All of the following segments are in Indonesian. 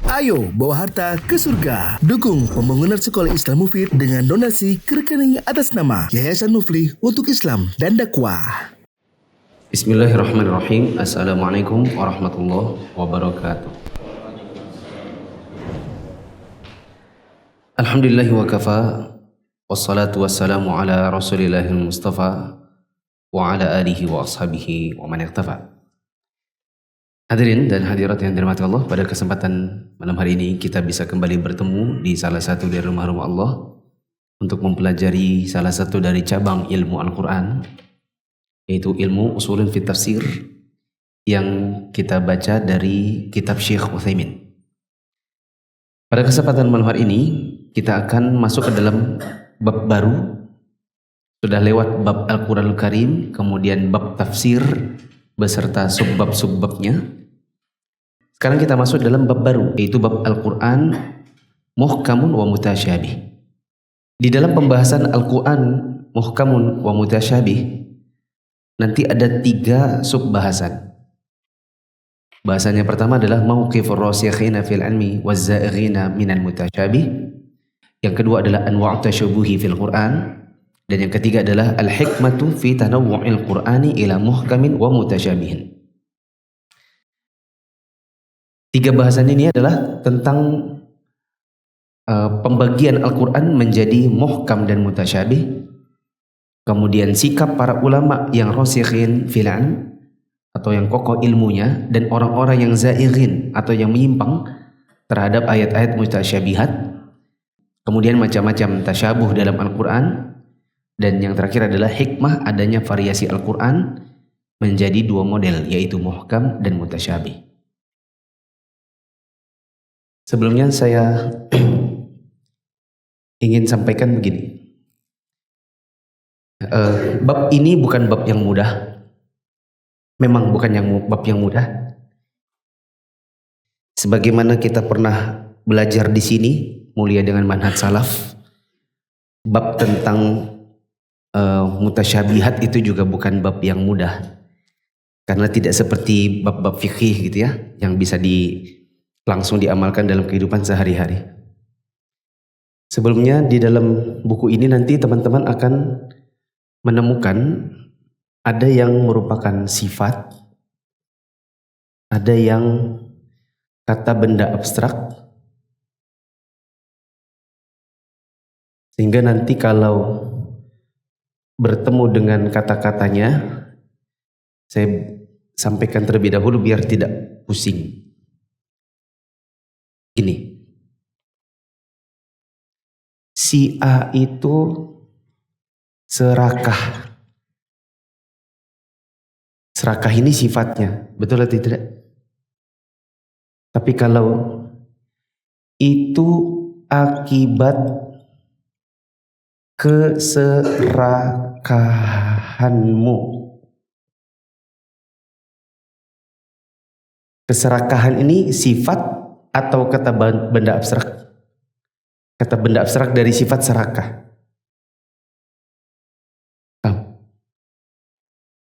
Ayo bawa harta ke surga. Dukung pembangunan sekolah Islam Mufid dengan donasi ke rekening atas nama Yayasan Muflih untuk Islam dan Dakwah. Bismillahirrahmanirrahim. Assalamualaikum warahmatullahi wabarakatuh. Alhamdulillahi wa kafa, wassalatu wassalamu ala rasulillahil mustafa wa ala alihi wa ashabihi wa man iqtafa. Hadirin dan hadirat yang dirahmati Allah, pada kesempatan malam hari ini kita bisa kembali bertemu di salah satu dari rumah-rumah Allah untuk mempelajari salah satu dari cabang ilmu Al-Quran, yaitu ilmu usulun fit tafsir yang kita baca dari kitab Syekh Utsaimin. Pada kesempatan malam hari ini kita akan masuk ke dalam bab baru. Sudah lewat bab Al-Quranul Karim, kemudian bab tafsir beserta subbab-subbabnya. Sekarang kita masuk dalam bab baru, yaitu bab Al-Quran muhkamun wa mutasyabih. Di dalam pembahasan Al-Quran muhkamun wa mutasyabih nanti ada 3 subbahasan. Bahasan yang pertama adalah mauqifur rasikhina fil ilmi waz-za'ighina minal mutasyabih. Yang kedua adalah anwa' tasyubuhi fil Quran. Dan yang ketiga adalah al-hikmatu fi tanawwu'il Qur'ani ila muhkamin wa mutasyabihin. 3 bahasan ini adalah tentang pembagian Al-Quran menjadi muhkam dan mutasyabih. Kemudian sikap para ulama yang rasikhin fil ilm atau yang kokoh ilmunya, dan orang-orang yang zaighin atau yang menyimpang terhadap ayat-ayat mutasyabihat. Kemudian macam-macam tasyabuh dalam Al-Quran. Dan yang terakhir adalah hikmah adanya variasi Al-Quran menjadi 2 model, yaitu muhkam dan mutasyabih. Sebelumnya saya ingin sampaikan begini. Bab ini bukan bab yang mudah. Memang bukan bab yang mudah. Sebagaimana kita pernah belajar di sini, mulia dengan manhaj salaf, bab tentang mutasyabihat itu juga bukan bab yang mudah. Karena tidak seperti bab-bab fikih gitu ya, yang bisa langsung diamalkan dalam kehidupan sehari-hari. Sebelumnya di dalam buku ini nanti teman-teman akan menemukan ada yang merupakan sifat, ada yang kata benda abstrak, sehingga nanti kalau bertemu dengan kata-katanya saya sampaikan terlebih dahulu biar tidak pusing. Ini si A itu serakah. Serakah ini sifatnya, betul atau tidak? Tapi kalau itu akibat keserakahanmu. Keserakahan ini sifat atau kata benda abstrak? Kata benda abstrak dari sifat serakah.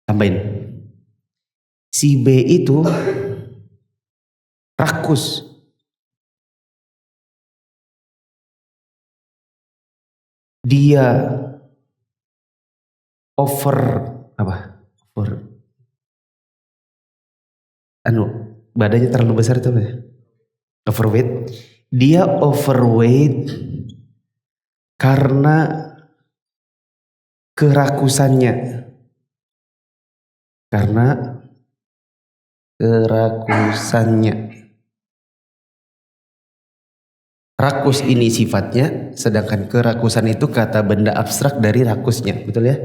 Tambahin. Si B itu rakus. Dia badannya terlalu besar itu apa ya? Overweight. Dia overweight karena kerakusannya. Rakus ini sifatnya, sedangkan kerakusan itu kata benda abstrak dari rakusnya, betul ya?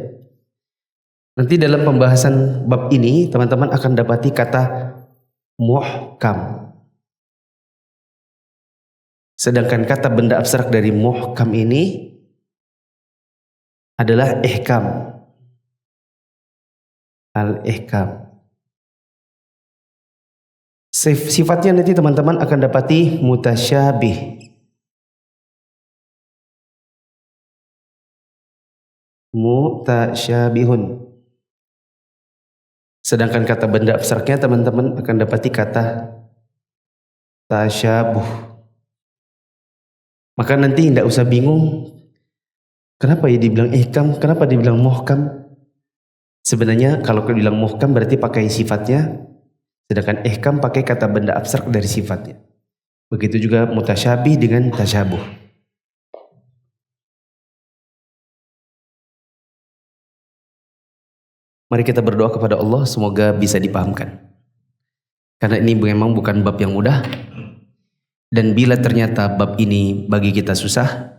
Nanti dalam pembahasan bab ini teman-teman akan dapati kata muhkam. Sedangkan kata benda abstrak dari muhkam ini adalah ihkam. Al-ihkam. Sifatnya nanti teman-teman akan dapati mutasyabih. Mutasyabihun. Sedangkan kata benda abstraknya teman-teman akan dapati kata tasyabuh. Maka nanti tidak usah bingung, kenapa ya dibilang ihkam, kenapa dibilang muhkam. Sebenarnya kalau dibilang muhkam berarti pakai sifatnya, sedangkan ihkam pakai kata benda abstrak dari sifatnya. Begitu juga mutasyabih dengan tasyabuh. Mari kita berdoa kepada Allah semoga bisa dipahamkan. Karena ini memang bukan bab yang mudah. Dan bila ternyata bab ini bagi kita susah,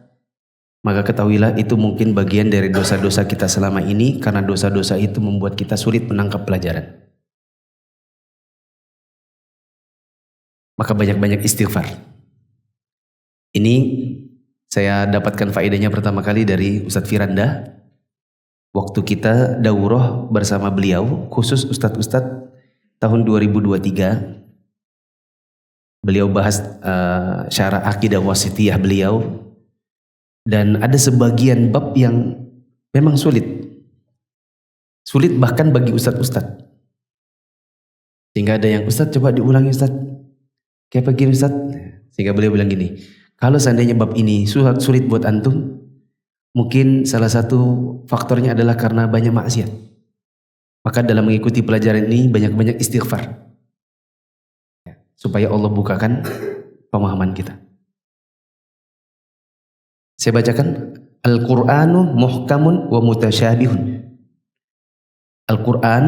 maka ketahuilah itu mungkin bagian dari dosa-dosa kita selama ini, karena dosa-dosa itu membuat kita sulit menangkap pelajaran. Maka banyak-banyak istighfar. Ini saya dapatkan faedahnya pertama kali dari Ustadz Firanda. Waktu kita daurah bersama beliau, khusus Ustadz-Ustadz tahun 2023. Beliau bahas syarah akidah wasithiyah beliau, dan ada sebagian bab yang memang sulit bahkan bagi ustadz-ustadz, sehingga ada yang ustadz coba diulangi ustadz, kayak begini ustadz, sehingga beliau bilang gini, kalau seandainya bab ini sulit buat antum, mungkin salah satu faktornya adalah karena banyak maksiat. Maka dalam mengikuti pelajaran ini banyak-banyak istighfar supaya Allah bukakan pemahaman kita. Saya bacakan, Al-Qur'anu muhkamun wa mutasyabihun. Al-Qur'an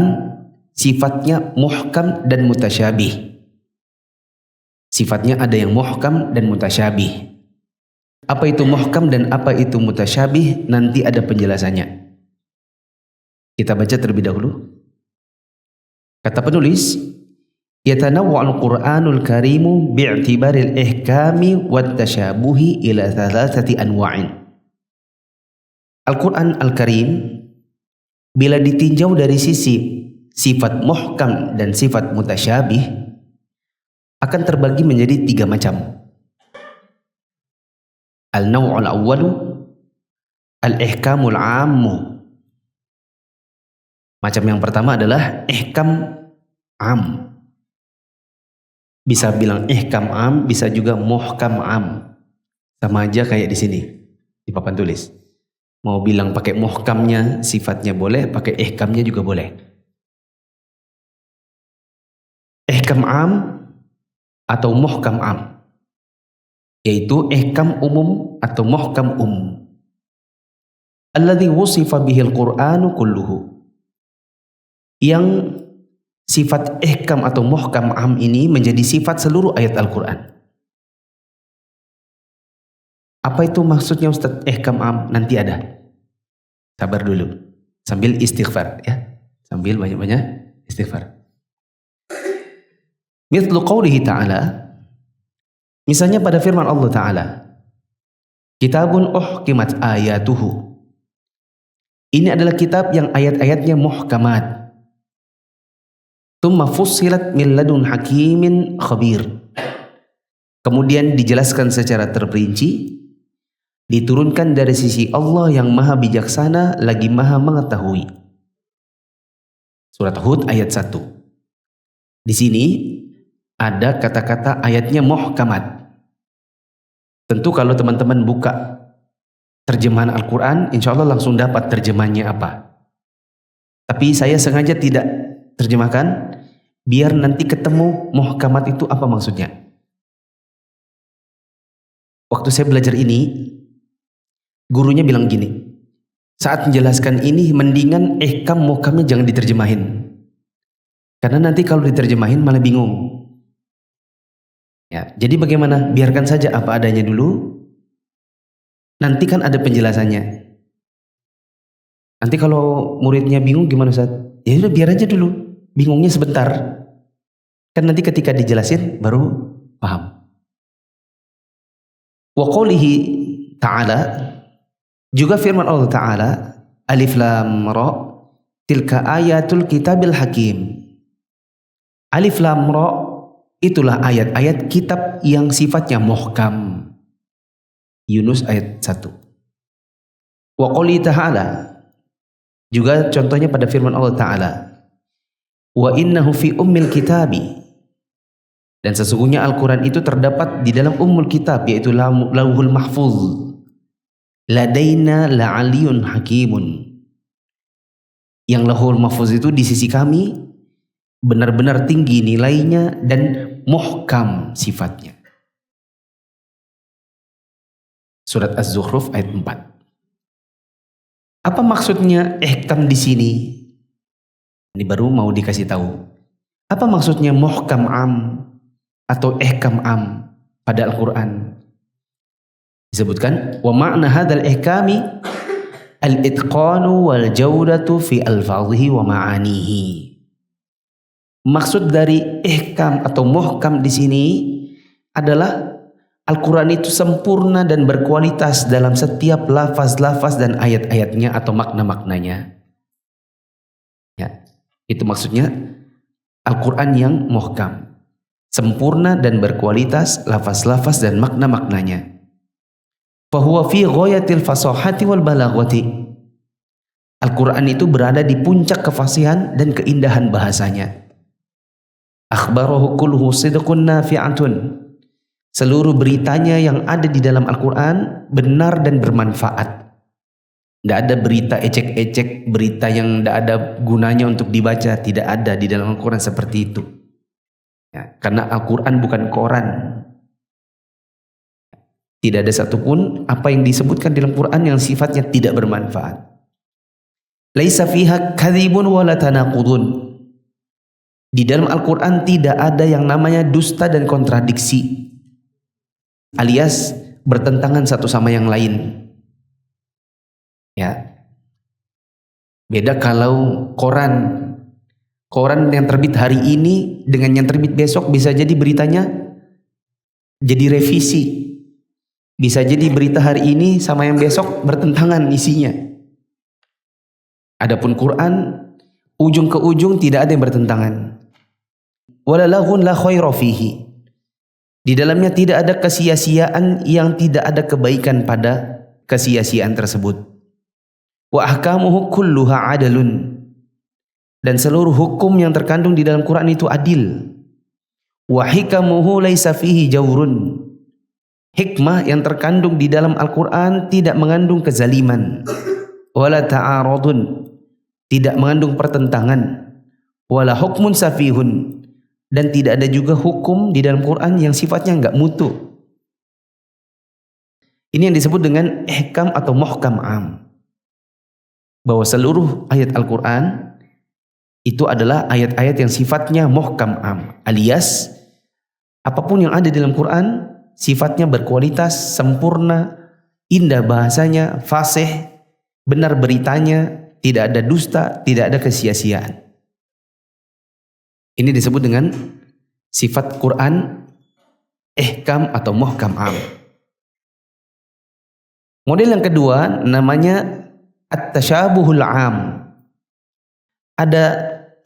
sifatnya muhkam dan mutasyabih. Sifatnya ada yang muhkam dan mutasyabih. Apa itu muhkam dan apa itu mutasyabih, nanti ada penjelasannya. Kita baca terlebih dahulu. Kata penulis, yatanawwa'ul Qur'anul Karimu bi'tibaril ihkami wat tasyabuhi ila thalathati anwa'in. Al-Qur'an Al-Karim bila ditinjau dari sisi sifat muhkam dan sifat mutasyabih akan terbagi menjadi 3 macam. Al-naw'ul awwalu al-ihkamul 'ammu. Macam yang pertama adalah ihkam 'am. Bisa bilang ihkam am, bisa juga muhkam am. Sama aja kayak di sini di papan tulis. Mau bilang pakai muhkamnya sifatnya boleh, pakai ihkamnya juga boleh. Ihkam am atau muhkam am, yaitu ihkam umum atau muhkam umum. Alladzi wusifa bihil Qur'anu kulluhu. Yang sifat ihkam atau muhkam am ini menjadi sifat seluruh ayat Al-Quran. Apa itu maksudnya Ustaz ihkam am? Nanti ada. Sabar dulu. Sambil istighfar ya. Sambil banyak-banyak istighfar. Mithlu qawlihi ta'ala. Misalnya pada firman Allah Ta'ala. Kitabun uhkimat ayatuhu. Ini adalah kitab yang ayat-ayatnya muhkamat. Tsumma fussilat min ladun hakimin khabir. Kemudian dijelaskan secara terperinci, diturunkan dari sisi Allah yang maha bijaksana lagi maha mengetahui. Surat Hud ayat 1. Di sini ada kata-kata ayatnya muhkamat. Tentu kalau teman-teman buka terjemahan Al-Quran, insya Allah langsung dapat terjemahannya apa. Tapi saya sengaja tidak terjemahkan biar nanti ketemu muhkamat itu apa maksudnya. Waktu saya belajar ini, gurunya bilang gini, saat menjelaskan ini mendingan ihkam muhkamnya jangan diterjemahin, karena nanti kalau diterjemahin malah bingung ya. Jadi bagaimana, biarkan saja apa adanya dulu, nanti kan ada penjelasannya. Nanti kalau muridnya bingung gimana Ustaz? Ya udah biar aja dulu, bingungnya sebentar, kan nanti ketika dijelasin baru paham. Wa qawlihi ta'ala, juga firman Allah Ta'ala, alif lam ra tilka ayatul kitabil hakim. Alif lam ra itulah ayat-ayat kitab yang sifatnya muhkam. Yunus ayat 1. Wa qawlihi ta'ala, juga contohnya pada firman Allah Ta'ala, wa innahu fi ummil kitabi. Dan sesungguhnya Al-Quran itu terdapat di dalam Ummul Kitab, yaitu Lauhul Mahfuz. Ladaina la'aliyun hakimun. Yang Lauhul Mahfuz itu di sisi kami benar-benar tinggi nilainya dan muhkam sifatnya. Surat Az-Zukhruf ayat 4. Apa maksudnya ihkam di sini? Ini baru mau dikasih tahu. Apa maksudnya muhkam am atau ihkam am pada Al-Quran? Disebutkan wa ma'na hadzal ihkami al-itqanu wal jawdatu fi alfadhihi wa ma'anihi. Maksud dari ihkam atau muhkam di sini adalah Al-Quran itu sempurna dan berkualitas dalam setiap lafaz-lafaz dan ayat-ayatnya atau makna-maknanya. Ya, itu maksudnya Al-Quran yang muhkam, sempurna dan berkualitas lafaz-lafaz dan makna-maknanya. Fahuwa fi ghayatil fasahati wal balaghati. Al-Quran itu berada di puncak kefasihan dan keindahan bahasanya. Akhbarahu kulluhu sidqun nafi'atun. Seluruh beritanya yang ada di dalam Al-Quran benar dan bermanfaat. Tidak ada berita ecek-ecek, berita yang tidak ada gunanya untuk dibaca. Tidak ada di dalam Al-Quran seperti itu. Ya, karena Al-Quran bukan koran. Tidak ada satupun apa yang disebutkan dalam Quran yang sifatnya tidak bermanfaat. Laisa fiha kadzibun wala tanaqudun. Di dalam Al-Quran tidak ada yang namanya dusta dan kontradiksi, alias bertentangan satu sama yang lain. Ya. Beda kalau koran yang terbit hari ini dengan yang terbit besok bisa jadi beritanya jadi revisi. Bisa jadi berita hari ini sama yang besok bertentangan isinya. Adapun Quran ujung ke ujung tidak ada yang bertentangan. Wala laghun la khaira fihi. Di dalamnya tidak ada kesia-siaan yang tidak ada kebaikan pada kesia-siaan tersebut. Wa ahkamuhu kulluha adalun. Dan seluruh hukum yang terkandung di dalam Quran itu adil. Wa hikamuhu laisa fihi jawrun. Hikmah yang terkandung di dalam Al-Quran tidak mengandung kezaliman. Wala ta'aradun. Tidak mengandung pertentangan. Wala hukmun safihun. Dan tidak ada juga hukum di dalam Quran yang sifatnya enggak mutu. Ini yang disebut dengan ihkam atau muhkam am. Bahwa seluruh ayat Al-Quran itu adalah ayat-ayat yang sifatnya muhkam am. Alias apapun yang ada di dalam Quran sifatnya berkualitas, sempurna, indah bahasanya, fasih, benar beritanya, tidak ada dusta, tidak ada kesia-siaan. Ini disebut dengan sifat Quran ihkam atau muhkam am. Model yang kedua namanya at-tasyabuhul am. Ada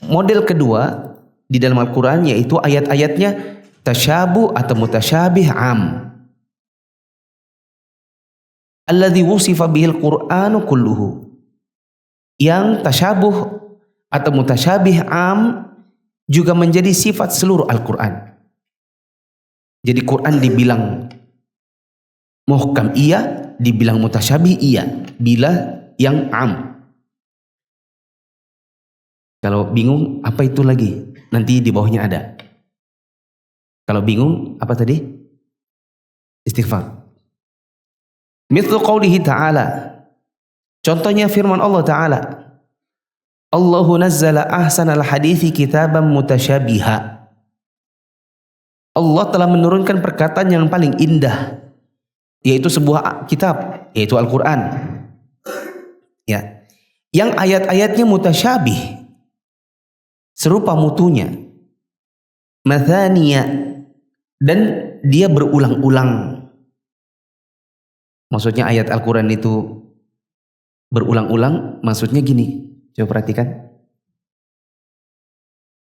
model kedua di dalam Al-Quran yaitu ayat-ayatnya tasyabuh atau mutasyabih am. Alladzi wusifa bihil Qur'anu kulluhu. Yang tasyabuh atau mutasyabih am juga menjadi sifat seluruh Al-Quran. Jadi Quran dibilang muhkam iya, dibilang mutasyabih iya, bila yang am. Kalau bingung apa itu lagi? Nanti di bawahnya ada. Kalau bingung apa tadi? Istighfar. Mithlu qawlihi ta'ala. Contohnya firman Allah Ta'ala. Allahu nazzala ahsanal hadithi kitaban mutasyabiha. Allah telah menurunkan perkataan yang paling indah, yaitu sebuah kitab, yaitu Al-Quran. Ya. Yang ayat-ayatnya mutasyabih, serupa mutunya. Mathaniya, dan dia berulang-ulang. Maksudnya ayat Al-Quran itu berulang-ulang, maksudnya gini. Coba perhatikan.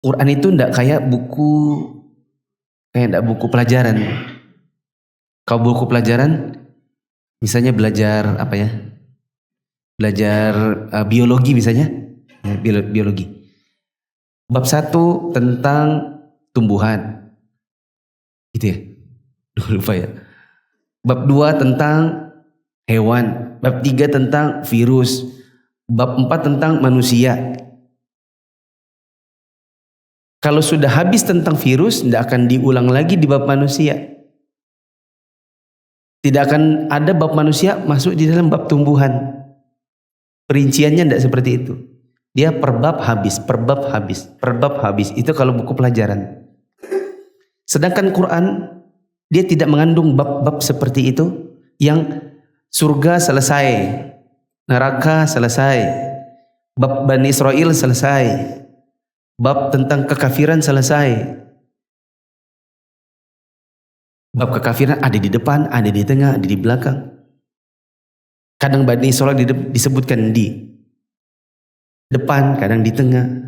Quran itu tidak kayak buku pelajaran. Kalau buku pelajaran, misalnya belajar apa ya? Belajar biologi misalnya, biologi. Bab 1 tentang tumbuhan, Gitu ya. Lupa ya. Bab 2 tentang hewan, bab 3 tentang virus, bab 4 tentang manusia. Kalau sudah habis tentang virus, tidak akan diulang lagi di bab manusia. Tidak akan ada bab manusia masuk di dalam bab tumbuhan. Perinciannya tidak seperti itu. Dia per bab habis, per bab habis, per bab habis. Itu kalau buku pelajaran. Sedangkan Quran, dia tidak mengandung bab-bab seperti itu yang surga selesai, neraka selesai, bab Bani Israel selesai, bab tentang kekafiran selesai. Bab kekafiran ada di depan, ada di tengah, ada di belakang. Kadang Bani Israel disebutkan di depan, kadang di tengah.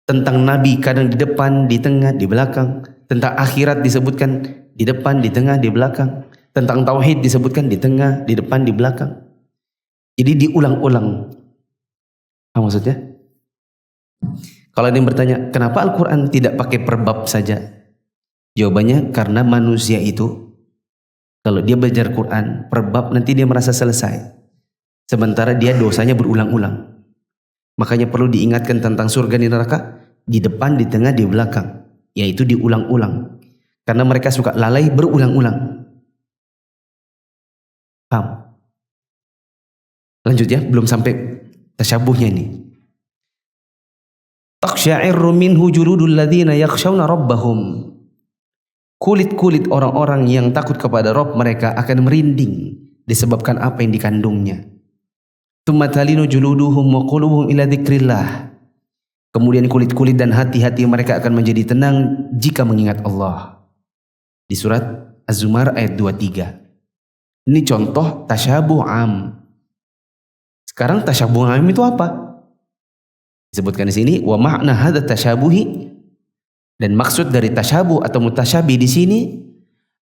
Tentang Nabi kadang di depan, di tengah, di belakang. Tentang akhirat disebutkan di depan, di tengah, di belakang. Tentang tauhid disebutkan di tengah, di depan, di belakang. Jadi diulang-ulang. Apa maksudnya? Kalau ada yang bertanya, kenapa Al-Quran tidak pakai per bab saja? Jawabannya karena manusia itu, kalau dia belajar Quran per bab, nanti dia merasa selesai. Sementara dia dosanya berulang-ulang. Makanya perlu diingatkan tentang surga dan neraka di depan, di tengah, di belakang. Yaitu diulang-ulang. Karena mereka suka lalai berulang-ulang. Paham? Lanjut ya, belum sampai tasyabuhnya ini. Taqsya'irru minhu juludul ladzina yakhshawna rabbahum. Kulit-kulit orang-orang yang takut kepada Rabb mereka akan merinding disebabkan apa yang dikandungnya. Tsumma talinu juluduhum wa qulubuhum ila dzikrillah. Kemudian kulit-kulit dan hati-hati mereka akan menjadi tenang jika mengingat Allah. Di surat Az-Zumar ayat 23. Ini contoh tasyabuh am. Sekarang tasyabuh am itu apa? Disebutkan di sini wa ma'na hadza tasyabuhi, dan maksud dari tasyabuh atau mutasyabih di sini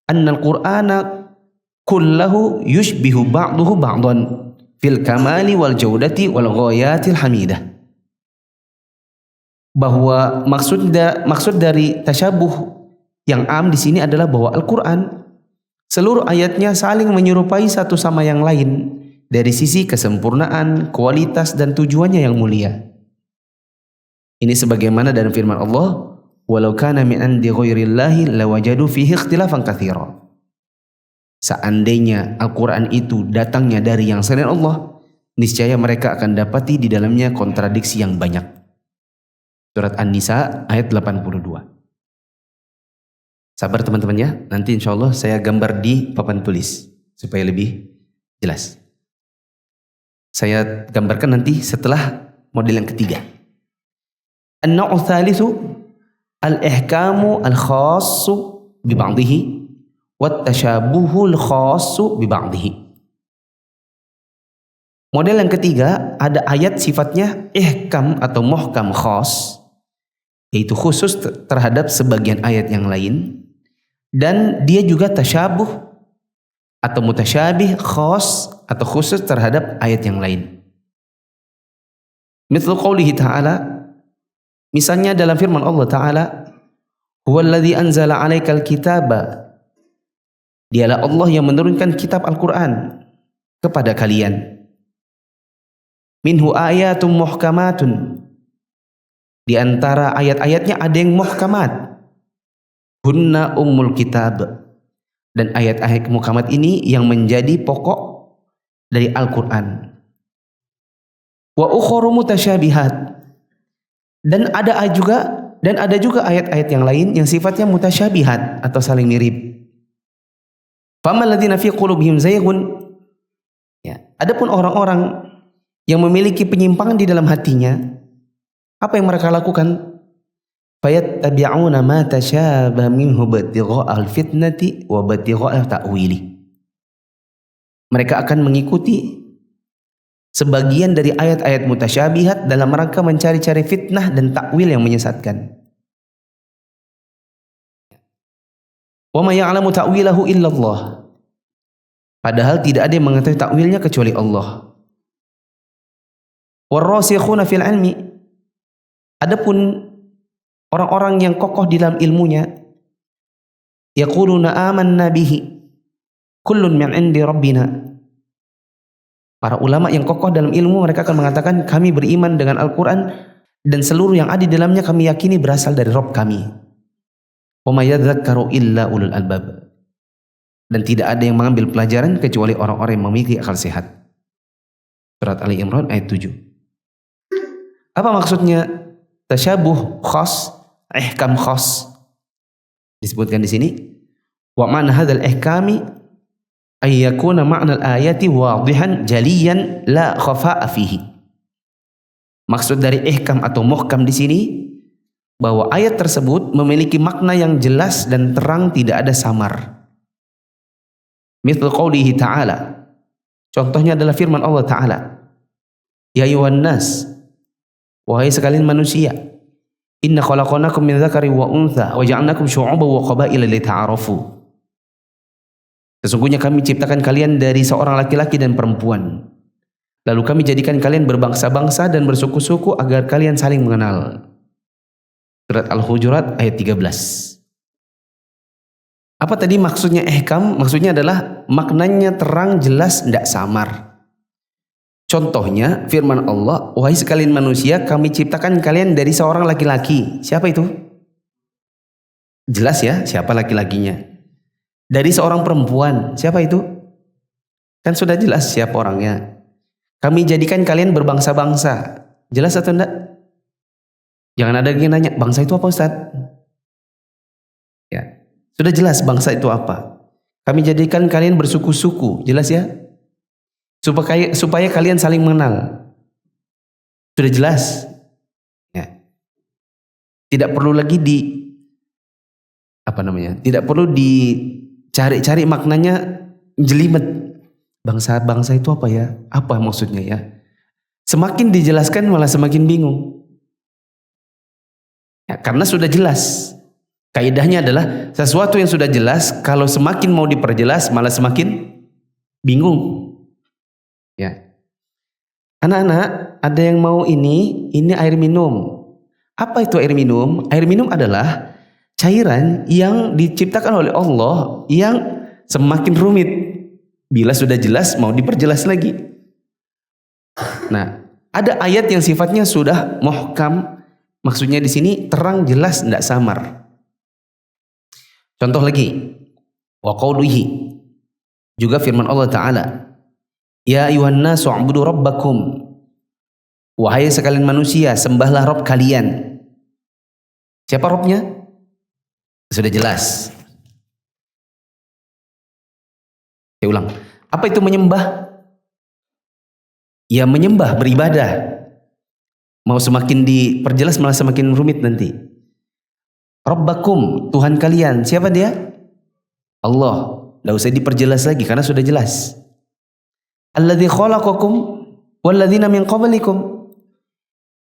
annal Qur'ana kullahu yushbihu ba'duhu ba'dan fil kamali wal jaudati wal ghayatil hamidah. Bahwa maksud dari tasyabuh yang am di sini adalah bahwa Al-Qur'an seluruh ayatnya saling menyerupai satu sama yang lain dari sisi kesempurnaan, kualitas dan tujuannya yang mulia. Ini sebagaimana dalam firman Allah, walau kana min indi ghairillahi lawajadu fihi ikhtilafan katsira. Seandainya Al-Qur'an itu datangnya dari yang selain Allah, niscaya mereka akan dapati di dalamnya kontradiksi yang banyak. Surat An-Nisa ayat 82. Sabar teman-teman ya, nanti insya Allah saya gambar di papan tulis supaya lebih jelas. Saya gambarkan nanti setelah model yang ketiga. An-naw'u tsalitsu al-ihkamu al-khassu bi ba'dihi wat tasyabuhul khassu bi ba'dihi. Model yang ketiga ada ayat sifatnya ihkam atau muhkam khas, yaitu khusus terhadap sebagian ayat yang lain, dan dia juga tasyabuh atau mutasyabih khas atau khusus terhadap ayat yang lain. Mithlu qoulihi ta'ala, misalnya dalam firman Allah Ta'ala, huwallazi anzala 'alaikal kitaba, dialah Allah yang menurunkan kitab Al-Quran kepada kalian. Minhu ayatum muhkamatun, di antara ayat-ayatnya ada yang muhkamat. Hunna ummul kitab, dan ayat-ayat muhkamat ini yang menjadi pokok dari Al-Quran. Wa ukharu mutasyabihat, dan ada juga ayat-ayat yang lain yang sifatnya mutasyabihat atau saling mirip. Famal ladzina fi qulubihim zayghun, ya, adapun orang-orang yang memiliki penyimpangan di dalam hatinya, apa yang mereka lakukan? Fayattabi'una ma tasyabaha minhu ibtigha'al fitnati wa ibtigha'a ta'wili. Mereka akan mengikuti sebagian dari ayat-ayat mutasyabihat dalam rangka mencari-cari fitnah dan takwil yang menyesatkan. Wa ma ya'lamu ta'wilahu illallah. Padahal tidak ada yang mengetahui takwilnya kecuali Allah. Warrasikhuna fil ilmi, adapun orang-orang yang kokoh di dalam ilmunya, yaquluna amanna bihi kullun min indi rabbina. Para ulama yang kokoh dalam ilmu mereka akan mengatakan kami beriman dengan Al-Quran dan seluruh yang ada di dalamnya kami yakini berasal dari Rabb kami. Wa may yadhakkaru illa ulul albab. Dan tidak ada yang mengambil pelajaran kecuali orang-orang yang memiliki akal sehat. Surat Ali Imran ayat 7. Apa maksudnya tasyabuh khas, ihkam khas? Disebutkan di sini, wa ma'na hadzal ihkami ay yakuna ma'na al-ayati wadihan jaliyan la khafa'a fihi. Maksud dari ihkam atau muhkam di sini bahwa ayat tersebut memiliki makna yang jelas dan terang, tidak ada samar. Mithlu qaulihi ta'ala. Contohnya adalah firman Allah Ta'ala. Ya ayyuhan nas, wahai sekalian manusia, inna khalaqnakum min dzakarin wa untha wa ja'alnakum syu'uban wa qabaila lita'arafu. Sesungguhnya kami ciptakan kalian dari seorang laki-laki dan perempuan. Lalu kami jadikan kalian berbangsa-bangsa dan bersuku-suku agar kalian saling mengenal. Surat Al-Hujurat ayat 13. Apa tadi maksudnya ihkam? Maksudnya adalah maknanya terang, jelas, tidak samar. Contohnya firman Allah, wahai sekalian manusia, kami ciptakan kalian dari seorang laki-laki. Siapa itu? Jelas ya, siapa laki-lakinya. Dari seorang perempuan, siapa itu? Kan sudah jelas siapa orangnya. Kami jadikan kalian berbangsa-bangsa. Jelas atau enggak? Jangan ada yang nanya, bangsa itu apa Ustaz? Ya, sudah jelas bangsa itu apa. Kami jadikan kalian bersuku-suku. Jelas ya? Supaya kalian saling mengenal. Sudah jelas. Ya. Tidak perlu lagi tidak perlu dicari-cari maknanya jelimet. Bangsa itu apa ya? Apa maksudnya ya? Semakin dijelaskan malah semakin bingung. Ya, karena sudah jelas. Kaidahnya adalah sesuatu yang sudah jelas, kalau semakin mau diperjelas malah semakin bingung. Ya. Anak-anak, ada yang mau ini air minum. Apa itu air minum? Air minum adalah cairan yang diciptakan oleh Allah yang semakin rumit. Bila sudah jelas mau diperjelas lagi. Nah, ada ayat yang sifatnya sudah muhkam, maksudnya di sini terang, jelas, tidak samar. Contoh lagi, wa qauluhi, juga firman Allah Ta'ala, ya ayuhan nasu u'budu rabbakum, wahai sekalian manusia, sembahlah Rabb kalian. Siapa Rabbnya? Sudah jelas. Saya ulang, apa itu menyembah? Ya menyembah, beribadah. Mau semakin diperjelas malah semakin rumit nanti. Rabbakum, Tuhan kalian. Siapa dia? Allah. Tidak usah diperjelas lagi karena sudah jelas. Alladzi khalaqakum walladzina min qablikum.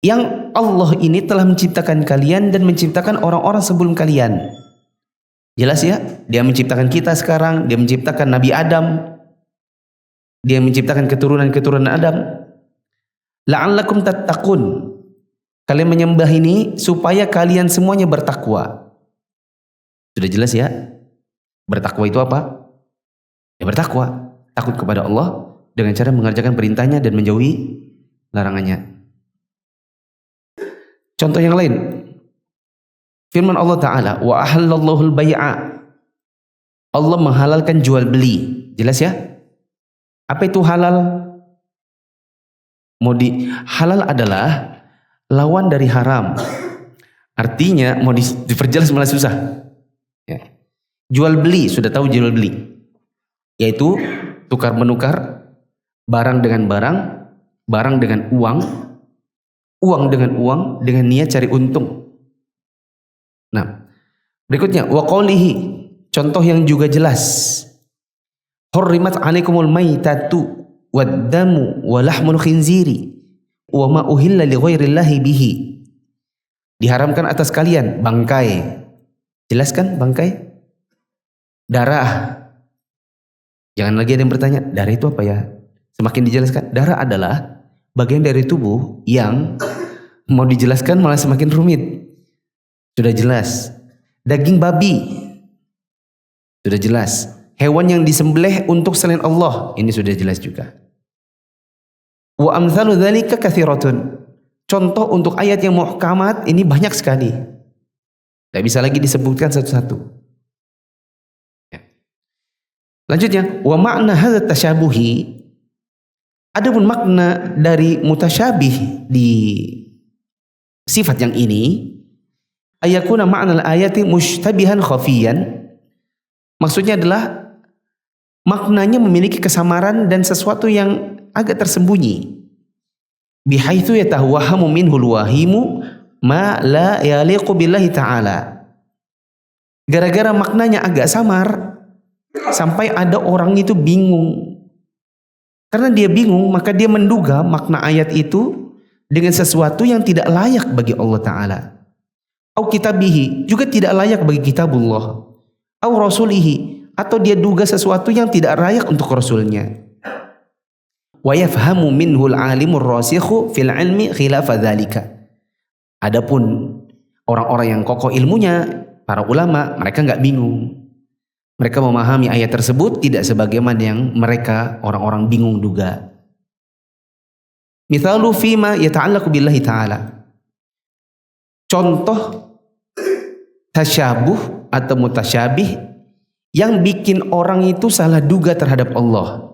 Yang Allah ini telah menciptakan kalian dan menciptakan orang-orang sebelum kalian. Jelas ya? Dia menciptakan kita sekarang, dia menciptakan Nabi Adam. Dia menciptakan keturunan-keturunan Adam. La'allakum tattaqun. Kalian menyembah ini supaya kalian semuanya bertakwa. Sudah jelas ya? Bertakwa itu apa? Ya bertakwa. Takut kepada Allah dengan cara mengerjakan perintahnya dan menjauhi larangannya. Contoh yang lain. Firman Allah Ta'ala, wa ahallallahu al-bai'a. Allah menghalalkan jual beli. Jelas ya? Apa itu halal? Halal adalah lawan dari haram. Artinya mau diperjelas malah susah. Ya. Jual beli, sudah tahu jual beli. Yaitu tukar menukar barang dengan barang, barang dengan uang, uang dengan uang dengan niat cari untung. Nah, berikutnya wa qaulihi, contoh yang juga jelas. Hurrimat 'alaikumul maitatu wad-damu wa lahmul khinziri wa ma uhilla li ghairillahi bihi. Diharamkan atas kalian bangkai. Jelaskan bangkai? Darah. Jangan lagi ada yang bertanya, darah itu apa ya? Semakin dijelaskan, darah adalah bagian dari tubuh yang mau dijelaskan malah semakin rumit. Sudah jelas. Daging babi. Sudah jelas. Hewan yang disembelih untuk selain Allah, ini sudah jelas juga. Wa amtsalu dzalika katsiratun. Contoh untuk ayat yang muhkamat ini banyak sekali. Tidak bisa lagi disebutkan satu-satu. Ya. Lanjutnya, wa makna hadzal tasyabuhi. Adapun makna dari mutasyabih di sifat yang ini, ayakuna ma'na al-ayati mushtabihan khafiyan. Maksudnya adalah maknanya memiliki kesamaran dan sesuatu yang agak tersembunyi. Bihaitsu yatawahhamu minhul wahimu ma la yaliqu billahi ta'ala. Gara-gara maknanya agak samar sampai ada orang itu bingung. Karena dia bingung, maka dia menduga makna ayat itu dengan sesuatu yang tidak layak bagi Allah Ta'ala. Au kitabihi, juga tidak layak bagi kitabullah. Au rasulihi, atau dia duga sesuatu yang tidak layak untuk rasulnya. Wa yafhamu minhul alimur rasikhu fil ilmi khilafa dzalika. Adapun orang-orang yang kokoh ilmunya, para ulama, mereka nggak bingung. Mereka memahami ayat tersebut tidak sebagaimana yang mereka orang-orang bingung duga. Mithalu fima yata'allaqu billahi ta'ala. Contoh tasyabuh atau mutasyabih yang bikin orang itu salah duga terhadap Allah.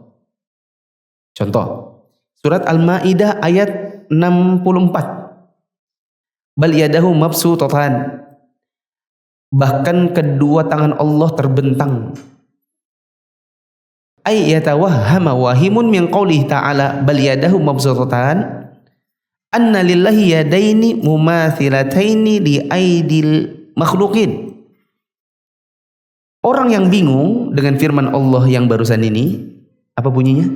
Contoh, surat Al-Maidah ayat 64. Bal yadahu mabsutatan. Bahkan kedua tangan Allah terbentang. Ay yatawahhama wahimun min qawlihi ta'ala bal yadahu mabsutatan anna lillahi yadaini mumathilataini li aidil makhluqin. Orang yang bingung dengan firman Allah yang barusan ini, apa bunyinya?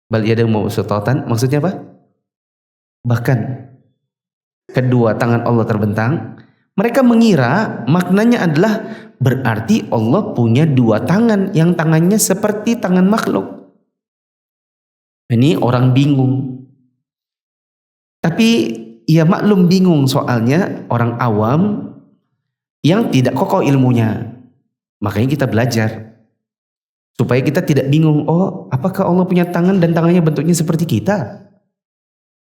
Bal yadahu mabsutatan, maksudnya apa? Bahkan kedua tangan Allah terbentang, mereka mengira maknanya adalah berarti Allah punya dua tangan yang tangannya seperti tangan makhluk. Ini orang bingung. Tapi ya maklum bingung soalnya orang awam yang tidak kokoh ilmunya. Makanya kita belajar supaya kita tidak bingung. Oh, apakah Allah punya tangan dan tangannya bentuknya seperti kita?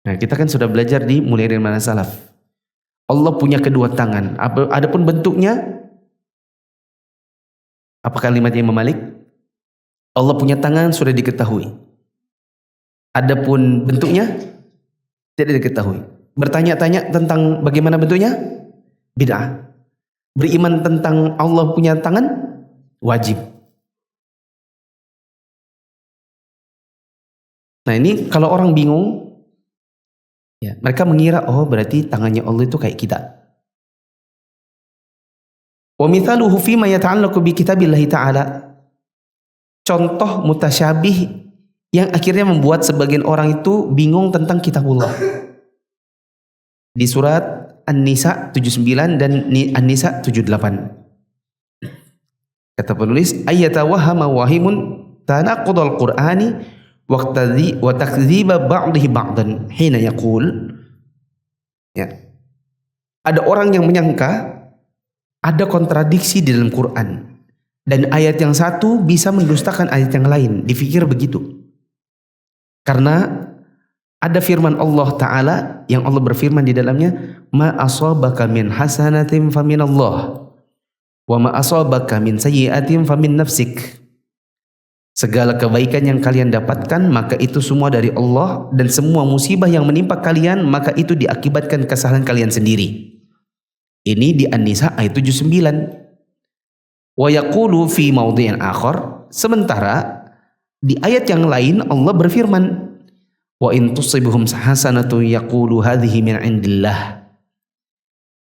Nah, kita kan sudah belajar di mulai dari mana salaf. Allah punya kedua tangan. Adapun bentuknya, apa kalimatnya Imam Malik? Allah punya tangan sudah diketahui. Adapun bentuknya tidak diketahui. Bertanya-tanya tentang bagaimana bentuknya? Bid'ah. Beriman tentang Allah punya tangan? Wajib. Nah, ini kalau orang bingung, ya, mereka mengira oh berarti tangannya Allah itu kayak kita. Wa mithaluhu fima yata'allaqu bi kitabillahi ta'ala. Contoh mutasyabih yang akhirnya membuat sebagian orang itu bingung tentang kitabullah. Di surat An-Nisa 79 dan An-Nisa 78. Kata penulis, ayyatawahhama wahimun tanaqudul Qur'ani wa takdziba ba'dihi ba'dan hina yaqul, ya, ada orang yang menyangka ada kontradiksi di dalam Quran dan ayat yang satu bisa mendustakan ayat yang lain. Dipikir begitu karena ada firman Allah Ta'ala yang Allah berfirman di dalamnya, ma asabaka min hasanatin faminallah wa ma asabaka min sayyi'atin famin nafsik. Segala kebaikan yang kalian dapatkan maka itu semua dari Allah, dan semua musibah yang menimpa kalian maka itu diakibatkan kesalahan kalian sendiri. Ini di An-Nisa ayat 79. Wa yaqulu fi maudhi'in akhar, sementara di ayat yang lain Allah berfirman, wa in tusibhum hasanatun yaqulu hadhihi min indillah.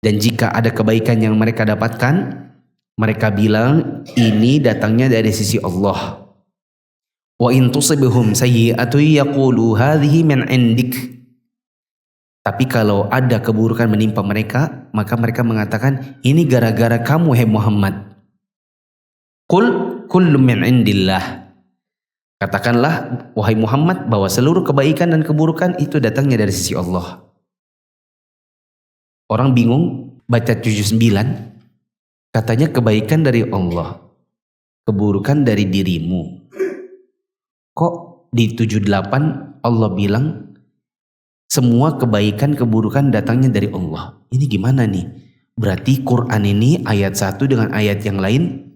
Dan jika ada kebaikan yang mereka dapatkan, mereka bilang ini datangnya dari sisi Allah. Wa in tusibhum sayyi'atun yaqulu hadhihi min indik. Tapi kalau ada keburukan menimpa mereka, maka mereka mengatakan ini gara-gara kamu hai Muhammad. Qul kullu min indillah. Katakanlah wahai Muhammad bahwa seluruh kebaikan dan keburukan itu datangnya dari sisi Allah. Orang bingung baca 79 Katanya kebaikan dari Allah, keburukan dari dirimu. Kok di 78 Allah bilang semua kebaikan keburukan datangnya dari Allah? Ini gimana nih? Berarti Quran ini ayat satu dengan ayat yang lain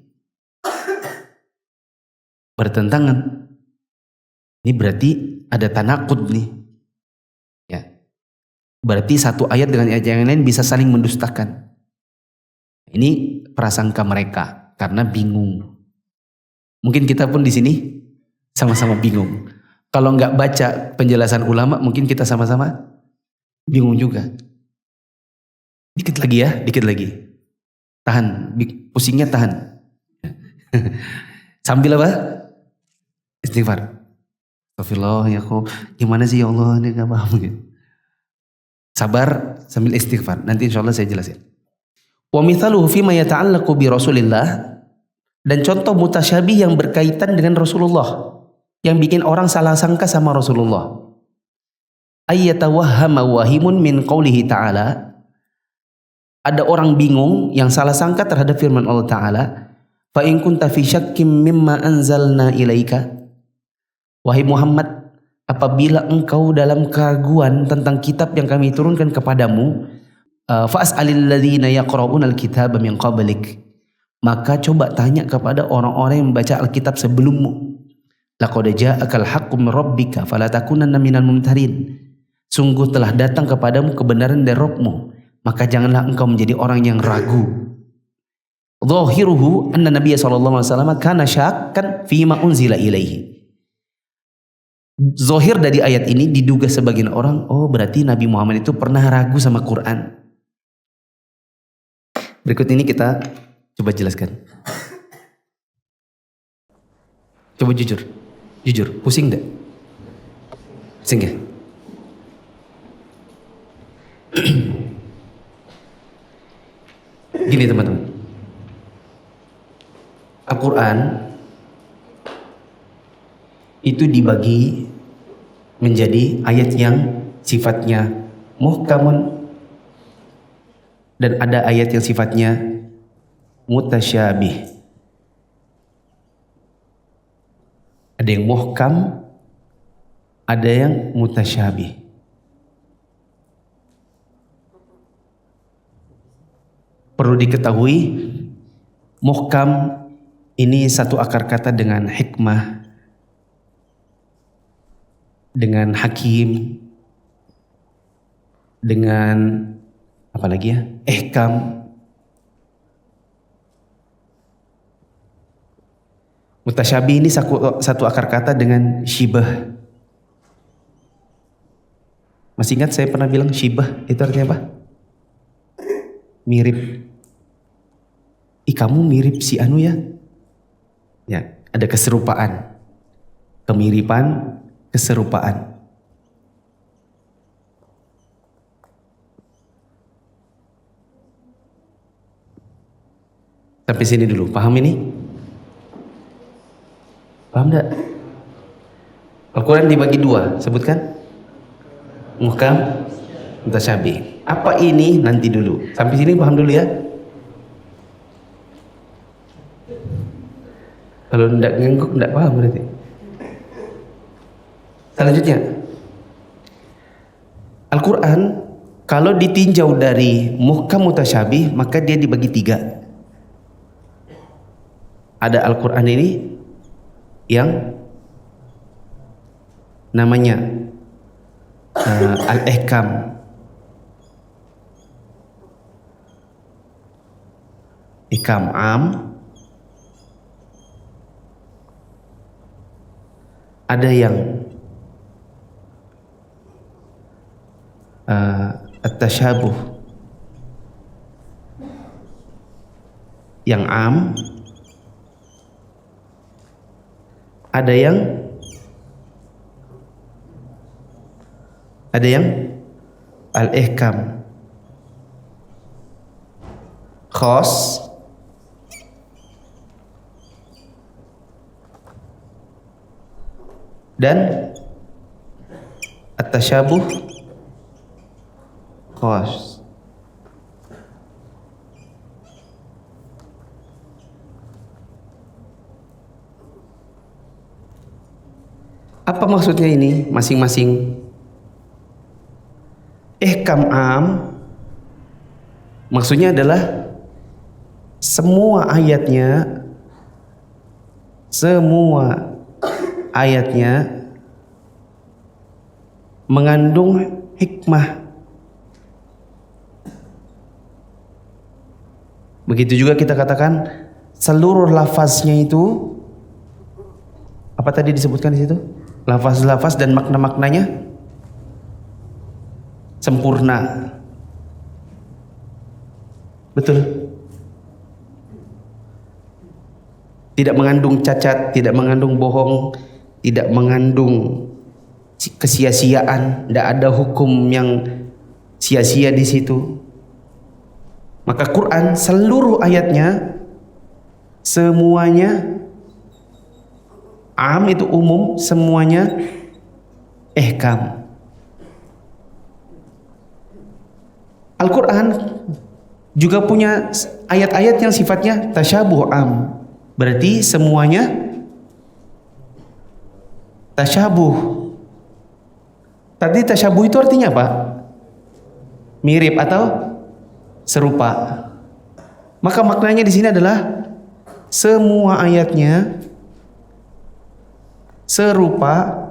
bertentangan. Ini berarti ada tanakud nih. Ya. Berarti satu ayat dengan ayat yang lain bisa saling mendustakan. Ini prasangka mereka karena bingung. Mungkin kita pun di sini sama-sama bingung. Kalau nggak baca penjelasan ulama, mungkin kita sama-sama bingung juga. Dikit lagi ya, dikit lagi. Tahan, pusingnya tahan. Sambil apa? Istighfar. Astagfirullah ya kok, gimana sih ya Allah, ini gak paham gitu. Sabar sambil istighfar, nanti insya Allah saya jelasin. Wa mithaluhu fima yata'allaqu bi Rasulillah, dan contoh mutasyabih yang berkaitan dengan Rasulullah, yang bikin orang salah sangka sama Rasulullah. Ayyatawahhama wahimun min qawlihi ta'ala, ada orang bingung yang salah sangka terhadap firman Allah Ta'ala, fa in kunta fi syakkim mimma anzalna ilaika, wahai Muhammad, apabila engkau dalam keraguan tentang kitab yang kami turunkan kepadamu, fa'as'alil ladzina yaqra'una al-kitaba min qablik, maka coba tanya kepada orang-orang yang membaca Alkitab sebelummu. Laqad ja'akal haqqu min rabbika fala takunanna minal mumtarin, sungguh telah datang kepadamu kebenaran dari Rabbmu, maka janganlah engkau menjadi orang yang ragu. Zahiruhu anna Nabiya sallallahu alaihi wasallam kana syakkan fima unzila ilaihi. Zahir dari ayat ini diduga sebagian orang, oh berarti Nabi Muhammad itu pernah ragu sama Quran. Berikut ini kita coba jelaskan. Coba jujur, pusing gak? Pusing gak? Gini teman-teman, Al-Quran itu dibagi menjadi ayat yang sifatnya muhkamun dan ada ayat yang sifatnya mutasyabih. Ada yang muhkam, ada yang mutasyabih. Perlu diketahui, muhkam ini satu akar kata dengan hikmah, dengan hakim, dengan apa lagi ya? Ihkam. Mutasyabih ini satu akar kata dengan syibah. Masih ingat saya pernah bilang syibah itu artinya apa? Mirip. Ih kamu mirip si anu ya? Ya, ada keserupaan. Kemiripan, keserupaan. Sampai sini dulu, paham ini? Paham enggak? Al-Quran dibagi dua, sebutkan. Muhkam, mutasyabih. Apa ini? Nanti dulu. Sampai sini paham dulu ya. Kalau enggak ngangguk, enggak paham berarti. Selanjutnya, Al-Quran kalau ditinjau dari muhkam mutasyabih, maka dia dibagi tiga. Ada Al-Quran ini yang namanya Al-Ihkam, Ihkam am. Ada yang at-tasyabuh yang am. Ada yang al-ihkam khas. Dan at-tasyabuh khas. Apa maksudnya ini masing-masing? Ihkam am maksudnya adalah semua ayatnya mengandung hikmah. Begitu juga kita katakan seluruh lafaznya itu apa tadi disebutkan di situ? Lafaz-lafaz dan makna-maknanya sempurna. Betul. Tidak mengandung cacat, tidak mengandung bohong, tidak mengandung kesia-siaan, tidak ada hukum yang sia-sia di situ. Maka Quran seluruh ayatnya semuanya am itu umum, semuanya ihkam. Al-Quran juga punya ayat-ayat yang sifatnya tasyabuh am. Berarti semuanya tasyabuh. Tadi tasyabuh itu artinya apa? Mirip atau serupa. Maka maknanya di sini adalah semua ayatnya serupa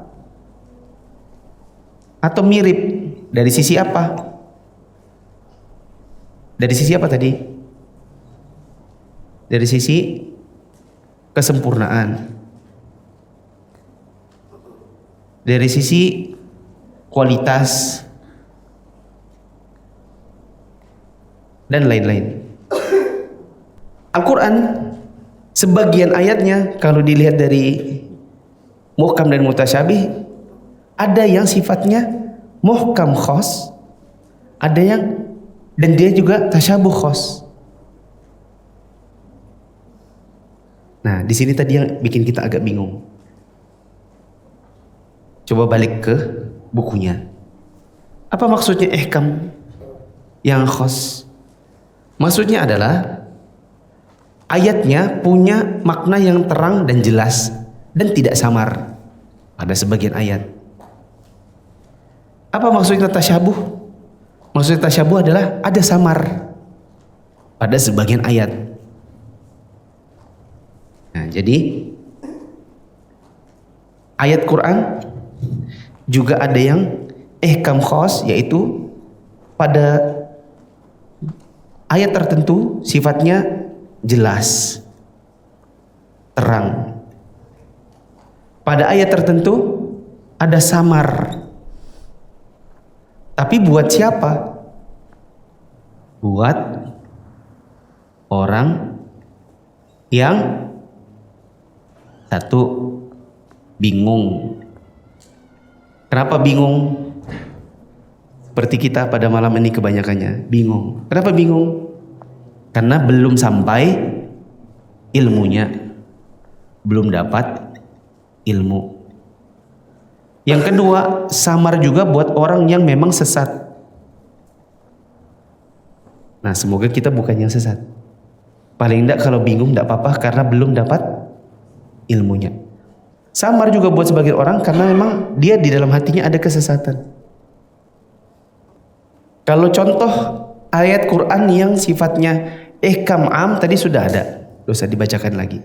atau mirip. Dari sisi apa? Dari sisi apa tadi? Dari sisi kesempurnaan. Dari sisi kualitas dan lain-lain. Al-Quran sebagian ayatnya kalau dilihat dari muhkam dan mutasyabih, ada yang sifatnya muhkam khos, ada yang dan dia juga tasyabuh khos. Nah, di sini tadi yang bikin kita agak bingung. Coba balik ke bukunya. Apa maksudnya ihkam yang khos? Maksudnya adalah ayatnya punya makna yang terang dan jelas dan tidak samar pada sebagian ayat. Apa maksudnya tasyabuh? Maksudnya tasyabuh adalah ada samar pada sebagian ayat. Nah, jadi ayat Quran juga ada yang ihkam khos, yaitu pada ayat tertentu sifatnya jelas, terang. Pada ayat tertentu ada samar. Tapi buat siapa? Buat orang yang satu bingung. Kenapa bingung? Seperti kita pada malam ini kebanyakannya bingung. Kenapa bingung? Karena belum sampai ilmunya, belum dapat ilmu. Yang kedua, samar juga buat orang yang memang sesat. Nah, semoga kita bukan yang sesat. Paling tidak kalau bingung tidak apa-apa karena belum dapat ilmunya. Samar juga buat sebagian orang karena memang dia di dalam hatinya ada kesesatan. Kalau contoh ayat Quran yang sifatnya ihkam am tadi sudah ada, tidak usah dibacakan lagi.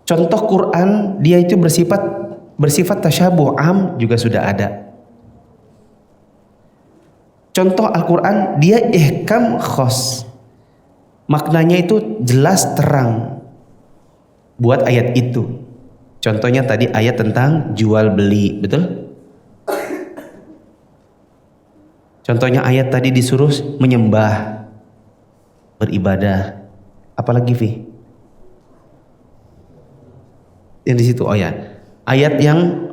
Contoh Quran dia itu bersifat tasyabuh am juga sudah ada. Contoh Al-Quran dia ihkam khos, maknanya itu jelas terang buat ayat itu. Contohnya tadi ayat tentang jual beli, betul? Contohnya ayat tadi disuruh menyembah, beribadah. Apalagi Vi? Yang di situ, oh ya, ayat yang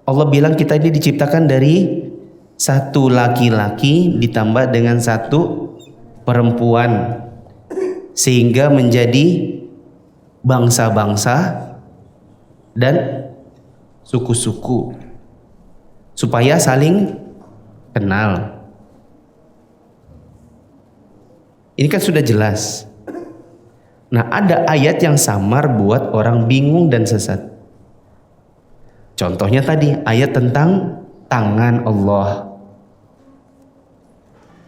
Allah bilang kita ini diciptakan dari satu laki-laki ditambah dengan satu perempuan sehingga menjadi bangsa-bangsa dan suku-suku supaya saling kenal. Ini kan sudah jelas. Nah, ada ayat yang samar buat orang bingung dan sesat. Contohnya tadi ayat tentang tangan Allah.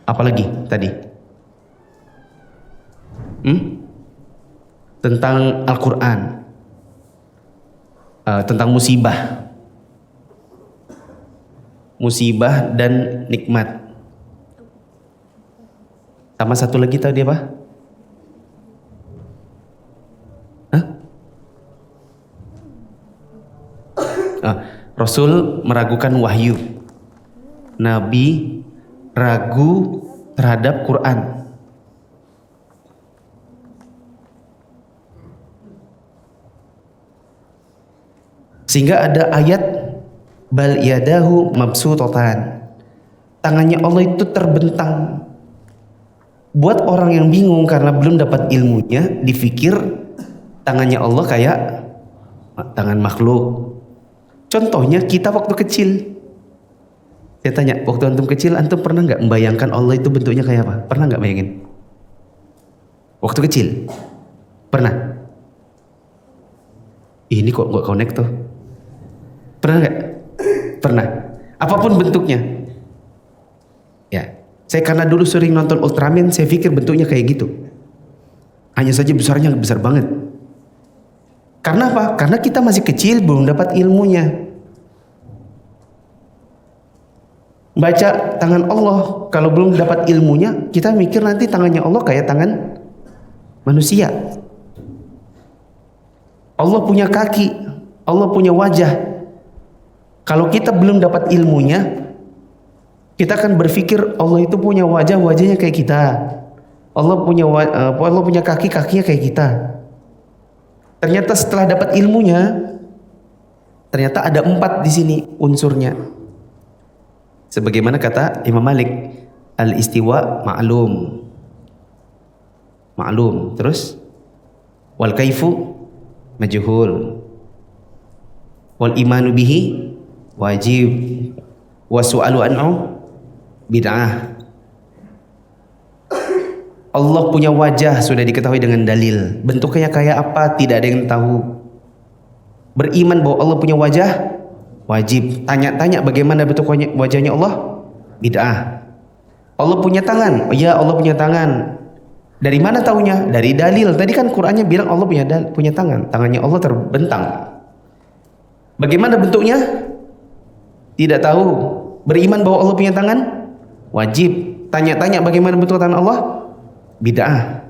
Apalagi tadi? Tentang Al-Quran, tentang musibah dan nikmat. Sama satu lagi tadi apa? Rasul meragukan wahyu, Nabi ragu terhadap Quran. Sehingga ada ayat bal yadahu mabsutatan, tangannya Allah itu terbentang. Buat orang yang bingung karena belum dapat ilmunya, dipikir tangannya Allah kayak tangan makhluk. Contohnya kita waktu kecil. Saya tanya, waktu antum kecil, antum pernah nggak membayangkan Allah itu bentuknya kayak apa? Pernah nggak bayangin? Waktu kecil? Pernah? Ini kok nggak connect tuh? Pernah nggak? Pernah. Apapun bentuknya. Ya, saya karena dulu sering nonton Ultraman, saya pikir bentuknya kayak gitu. Hanya saja besarnya besar banget. Karena apa? Karena kita masih kecil, belum dapat ilmunya. Baca tangan Allah, kalau belum dapat ilmunya, kita mikir nanti tangannya Allah kayak tangan manusia. Allah punya kaki, Allah punya wajah. Kalau kita belum dapat ilmunya, kita akan berpikir Allah itu punya wajah, wajahnya kayak kita. Allah punya kaki, kakinya kayak kita. Ternyata setelah dapat ilmunya, ternyata ada 4 di sini unsurnya. Sebagaimana kata Imam Malik, al-istiwa ma'lum. Terus wal kaifu majhul. Wal imanu bihi wajib. Wa su'alu an'u bid'ah. Allah punya wajah sudah diketahui dengan dalil. Bentuknya kayak apa tidak ada yang tahu. Beriman bahwa Allah punya wajah wajib. Tanya-tanya bagaimana bentuk wajahnya Allah, bid'ah. Allah punya tangan, oh ya Allah punya tangan. Dari mana taunya? Dari dalil. Tadi kan Qur'annya bilang Allah punya tangan. Tangannya Allah terbentang. Bagaimana bentuknya? Tidak tahu. Beriman bahwa Allah punya tangan wajib. Tanya-tanya bagaimana bentuk tangan Allah, bid'ah.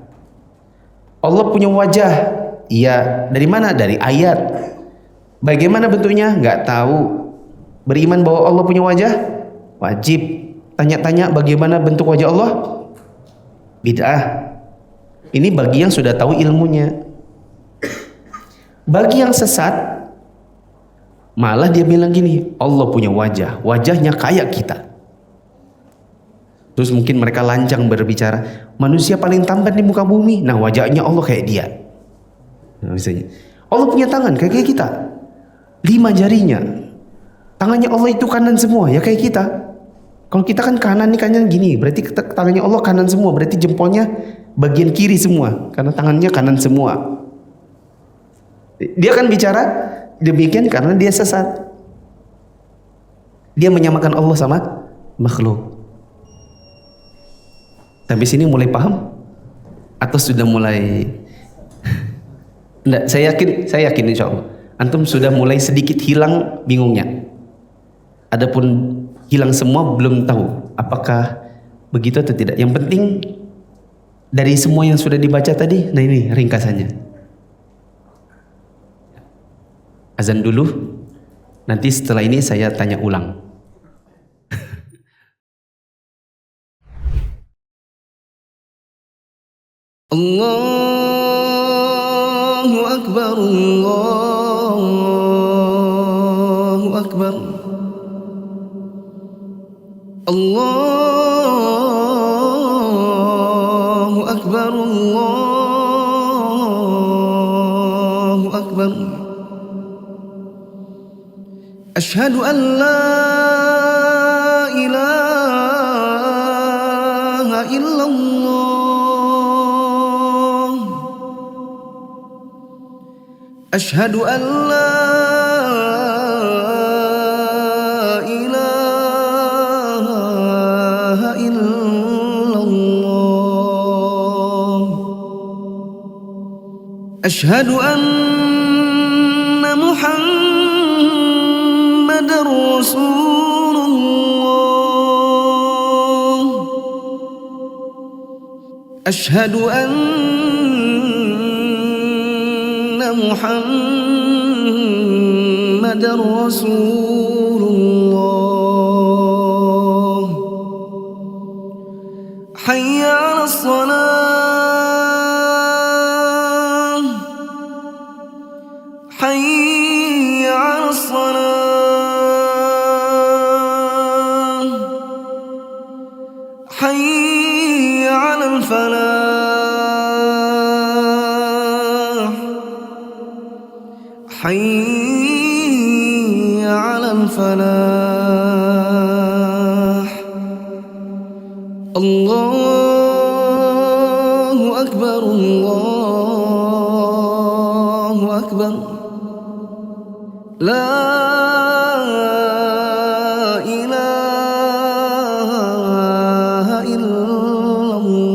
Allah punya wajah, iya. Dari mana? Dari ayat. Bagaimana bentuknya? Nggak tahu. Beriman bahwa Allah punya wajah wajib. Tanya-tanya bagaimana bentuk wajah Allah, bid'ah. Ini bagi yang sudah tahu ilmunya. Bagi yang sesat, malah dia bilang gini, Allah punya wajah, wajahnya kayak kita. Terus mungkin mereka lancang berbicara, manusia paling tampan di muka bumi, nah wajahnya Allah kayak dia. Nah, misalnya, Allah punya tangan kayak kita, 5 jarinya. Tangannya Allah itu kanan semua, ya kayak kita. Kalau kita kan kanan nih, kanan gini, berarti tangannya Allah kanan semua, berarti jempolnya bagian kiri semua, karena tangannya kanan semua. Dia akan bicara demikian karena dia sesat. Dia menyamakan Allah sama makhluk. Sampai sini mulai paham? Atau sudah mulai? Enggak, saya yakin insya Allah antum sudah mulai sedikit hilang bingungnya. Adapun hilang semua belum tahu apakah begitu atau tidak. Yang penting dari semua yang sudah dibaca tadi, nah ini ringkasannya. Azan dulu, nanti setelah ini saya tanya ulang. Allahu Akbar, Allahu Akbar, Allahu Akbar, Allahu Akbar. Asyhadu an la ilaha illallah. Asyhadu an la أشهد أن محمد رسول الله أشهد أن محمد رسول الله حي على الصلاة حي على الصلاة حي على الفلاح حي على الفلاح الله أكبر الله أكبر لا إله إلا الله.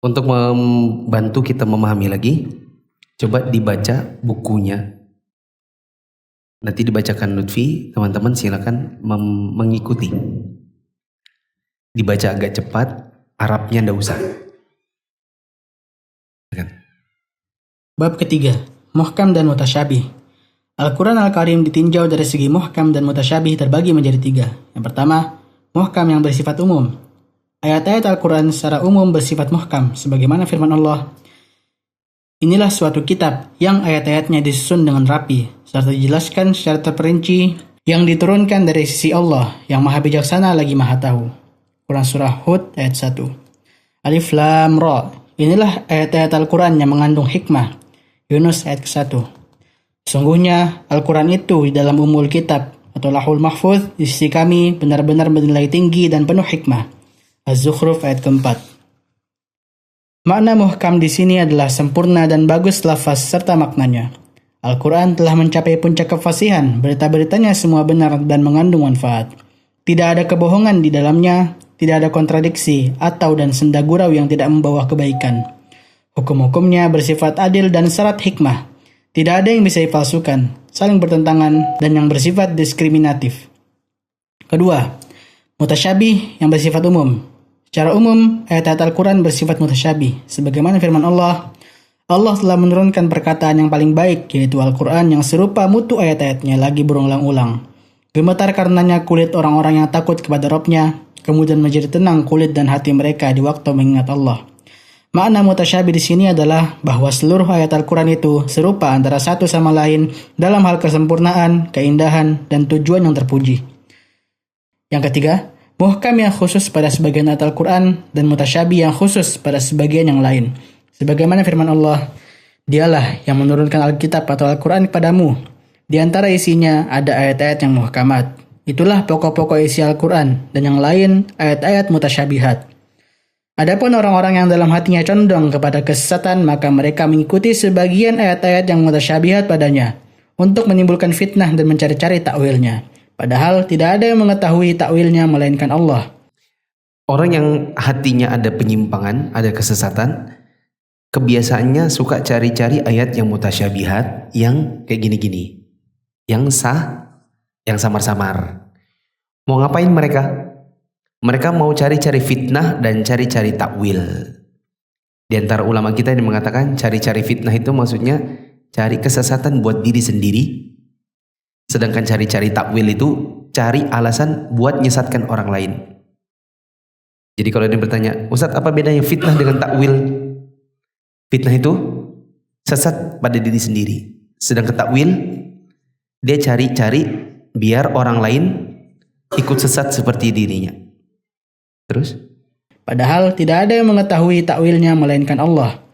Untuk membantu kita memahami lagi, coba dibaca bukunya. Nanti dibacakan Lutfi, teman-teman silakan mengikuti. Dibaca agak cepat, Arabnya ndak usah. Bab ketiga, muhkam dan mutasyabih. Al-Quran Al-Karim ditinjau dari segi muhkam dan mutasyabih terbagi menjadi tiga. Yang pertama, muhkam yang bersifat umum. Ayat-ayat Al-Quran secara umum bersifat muhkam, sebagaimana firman Allah, inilah suatu kitab yang ayat-ayatnya disusun dengan rapi, serta dijelaskan secara terperinci, yang diturunkan dari sisi Allah, yang maha bijaksana lagi maha tahu. Quran Surah Hud ayat 1. Alif Lam Ra. Inilah ayat-ayat Al-Quran yang mengandung hikmah. Yunus ayat ke-1. Sungguhnya Al-Quran itu di dalam umul kitab atau lahul mahfuz di sisi kami benar-benar bernilai tinggi dan penuh hikmah. Az-Zukhruf ayat ke-4. Makna muhkam di sini adalah sempurna dan bagus lafaz serta maknanya. Al-Quran telah mencapai puncak kefasihan, berita-beritanya semua benar dan mengandung manfaat. Tidak ada kebohongan di dalamnya, tidak ada kontradiksi atau dan senda gurau yang tidak membawa kebaikan. Hukum-hukumnya bersifat adil dan syarat hikmah. Tidak ada yang bisa dipalsukan, saling bertentangan, dan yang bersifat diskriminatif. Kedua, mutasyabih yang bersifat umum. Secara umum, ayat-ayat Al-Quran bersifat mutasyabih. Sebagaimana firman Allah, Allah telah menurunkan perkataan yang paling baik, yaitu Al-Quran yang serupa mutu ayat-ayatnya lagi berulang-ulang. Gemetar karenanya kulit orang-orang yang takut kepada Rabb-nya, kemudian menjadi tenang kulit dan hati mereka di waktu mengingat Allah. Makna mutasyabih di sini adalah bahwa seluruh ayat Al-Quran itu serupa antara satu sama lain dalam hal kesempurnaan, keindahan, dan tujuan yang terpuji. Yang ketiga, muhkam yang khusus pada sebagian ayat Al-Quran dan mutasyabih yang khusus pada sebagian yang lain. Sebagaimana firman Allah, Dialah yang menurunkan Alkitab atau Al-Quran kepadamu. Di antara isinya ada ayat-ayat yang muhkamat. Itulah pokok-pokok isi Al-Quran, dan yang lain ayat-ayat mutasyabihat. Adapun orang-orang yang dalam hatinya condong kepada kesesatan, maka mereka mengikuti sebagian ayat-ayat yang mutasyabihat padanya, untuk menimbulkan fitnah dan mencari-cari takwilnya. Padahal tidak ada yang mengetahui takwilnya melainkan Allah. Orang yang hatinya ada penyimpangan, ada kesesatan, kebiasaannya suka cari-cari ayat yang mutasyabihat, yang kayak gini-gini. Yang sah, yang samar-samar. Mau ngapain mereka? Mereka mau cari-cari fitnah dan cari-cari takwil. Di antara ulama kita yang mengatakan cari-cari fitnah itu maksudnya cari kesesatan buat diri sendiri. Sedangkan cari-cari takwil itu cari alasan buat nyesatkan orang lain. Jadi kalau dia bertanya, Ustadz apa bedanya fitnah dengan takwil? Fitnah itu sesat pada diri sendiri. Sedangkan takwil dia cari-cari biar orang lain ikut sesat seperti dirinya. Terus? Padahal tidak ada yang mengetahui takwilnya melainkan Allah.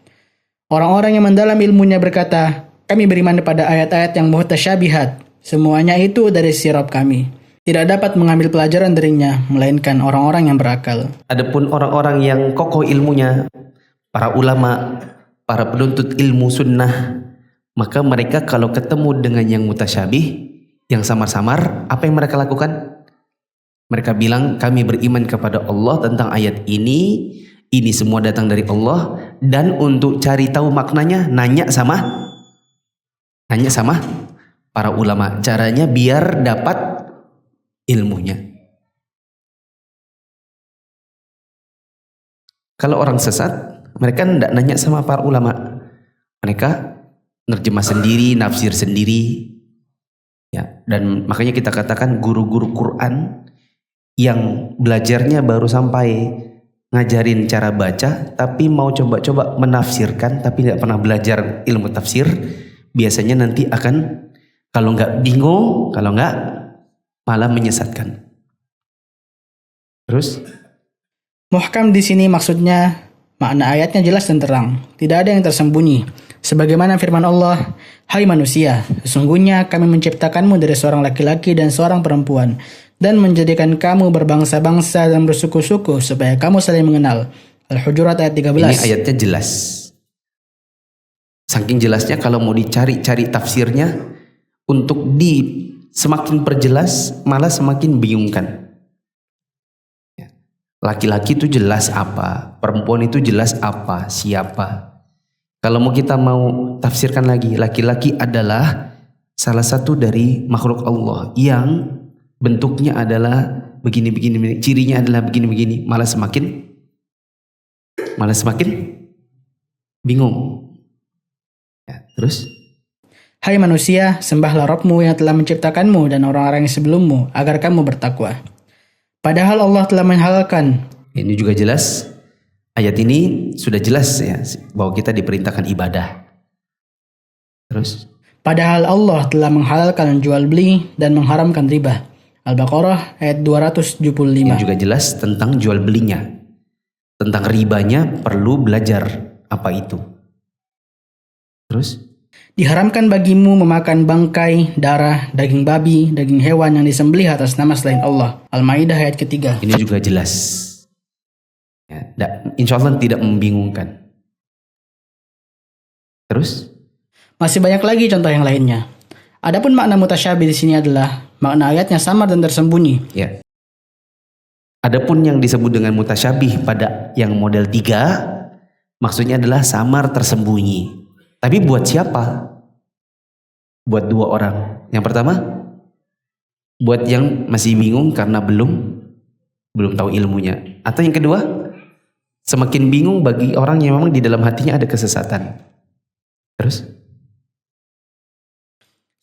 Orang-orang yang mendalam ilmunya berkata, kami beriman pada ayat-ayat yang mutasyabihat. Semuanya itu dari sirab kami. Tidak dapat mengambil pelajaran darinya, melainkan orang-orang yang berakal. Adapun orang-orang yang kokoh ilmunya, para ulama, para penuntut ilmu sunnah, maka mereka kalau ketemu dengan yang mutasyabih, yang samar-samar, apa yang mereka lakukan? Mereka bilang kami beriman kepada Allah tentang ayat ini semua datang dari Allah, dan untuk cari tahu maknanya nanya sama para ulama, caranya biar dapat ilmunya. Kalau orang sesat, mereka tidak nanya sama para ulama, mereka nerjemah sendiri, nafsir sendiri, ya. Dan makanya kita katakan guru-guru Quran yang belajarnya baru sampai ngajarin cara baca, tapi mau coba-coba menafsirkan, tapi tidak pernah belajar ilmu tafsir, biasanya nanti akan, kalau nggak bingung, kalau nggak malah menyesatkan. Terus? Muhkam di sini maksudnya makna ayatnya jelas dan terang, tidak ada yang tersembunyi. Sebagaimana firman Allah, "Hai manusia, sesungguhnya kami menciptakanmu dari seorang laki-laki dan seorang perempuan, dan menjadikan kamu berbangsa-bangsa dan bersuku-suku supaya kamu saling mengenal." Al-Hujurat ayat 13. Ini ayatnya jelas. Saking jelasnya kalau mau dicari-cari tafsirnya, untuk semakin perjelas malah semakin bingungkan. Laki-laki itu jelas apa, perempuan itu jelas apa, siapa. Kalau kita mau tafsirkan lagi, laki-laki adalah salah satu dari makhluk Allah yang bentuknya adalah begini-begini, cirinya adalah begini-begini, malah semakin bingung. Ya, terus? Hai manusia, sembahlah Rabbmu yang telah menciptakanmu dan orang-orang yang sebelummu agar kamu bertakwa. Padahal Allah telah menghalalkan. Ini juga jelas. Ayat ini sudah jelas ya bahwa kita diperintahkan ibadah. Terus? Padahal Allah telah menghalalkan jual beli dan mengharamkan riba. Al-Baqarah ayat 275. Ini juga jelas tentang jual belinya. Tentang ribanya perlu belajar apa itu. Terus? Diharamkan bagimu memakan bangkai, darah, daging babi, daging hewan yang disembelih atas nama selain Allah. Al-Maidah ayat ketiga. Ini juga jelas. Ya, insya Allah tidak membingungkan. Terus? Masih banyak lagi contoh yang lainnya. Adapun makna mutasyabih di sini adalah makna ayatnya samar dan tersembunyi. Ya. Adapun yang disebut dengan mutasyabih pada yang model 3, maksudnya adalah samar tersembunyi. Tapi buat siapa? Buat 2 orang. Yang pertama, buat yang masih bingung karena belum tahu ilmunya. Atau yang kedua, semakin bingung bagi orang yang memang di dalam hatinya ada kesesatan. Terus?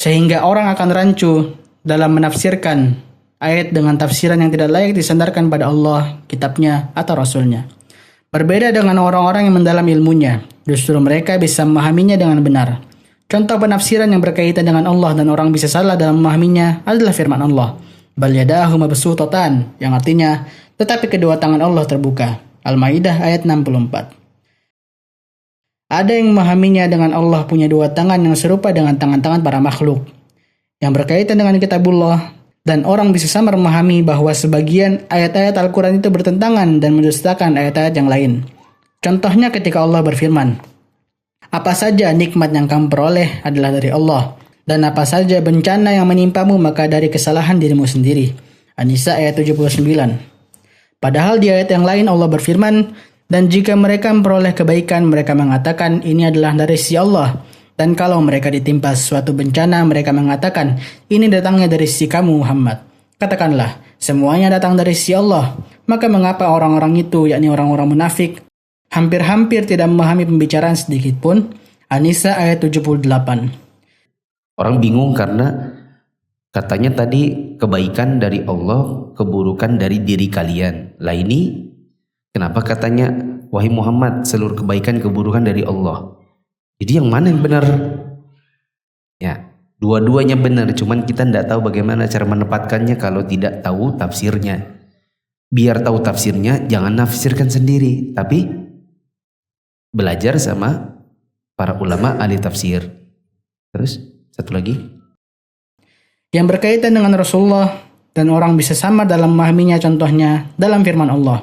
Sehingga orang akan rancu dalam menafsirkan ayat dengan tafsiran yang tidak layak disandarkan pada Allah, kitabnya, atau Rasulnya. Berbeda dengan orang-orang yang mendalam ilmunya, justru mereka bisa memahaminya dengan benar. Contoh penafsiran yang berkaitan dengan Allah dan orang bisa salah dalam memahaminya adalah firman Allah, "Bal yadahu mabsuutatan," yang artinya, tetapi kedua tangan Allah terbuka. Al-Maidah ayat 64. Ada yang memahaminya dengan Allah punya 2 tangan yang serupa dengan tangan-tangan para makhluk. Yang berkaitan dengan kitabullah, dan orang bisa samar memahami bahwa sebagian ayat-ayat Al-Quran itu bertentangan dan mendustakan ayat-ayat yang lain. Contohnya ketika Allah berfirman, "Apa saja nikmat yang kamu peroleh adalah dari Allah, dan apa saja bencana yang menimpamu maka dari kesalahan dirimu sendiri." An-Nisa ayat 79. Padahal di ayat yang lain Allah berfirman, "Dan jika mereka memperoleh kebaikan, mereka mengatakan ini adalah dari sisi Allah. Dan kalau mereka ditimpa suatu bencana, mereka mengatakan, ini datangnya dari sisi kamu Muhammad. Katakanlah, semuanya datang dari sisi Allah. Maka mengapa orang-orang itu, yakni orang-orang munafik, hampir-hampir tidak memahami pembicaraan sedikit pun?" An-Nisa ayat 78. Orang bingung karena katanya tadi kebaikan dari Allah, keburukan dari diri kalian. Lah ini kenapa katanya, wahai Muhammad, seluruh kebaikan keburukan dari Allah? Jadi yang mana yang benar? Ya, dua-duanya benar, cuman kita tidak tahu bagaimana cara menempatkannya kalau tidak tahu tafsirnya. Biar tahu tafsirnya, jangan nafsirkan sendiri, tapi belajar sama para ulama ahli tafsir. Terus, satu lagi. Yang berkaitan dengan Rasulullah, dan orang bisa sama dalam memahaminya, contohnya dalam firman Allah,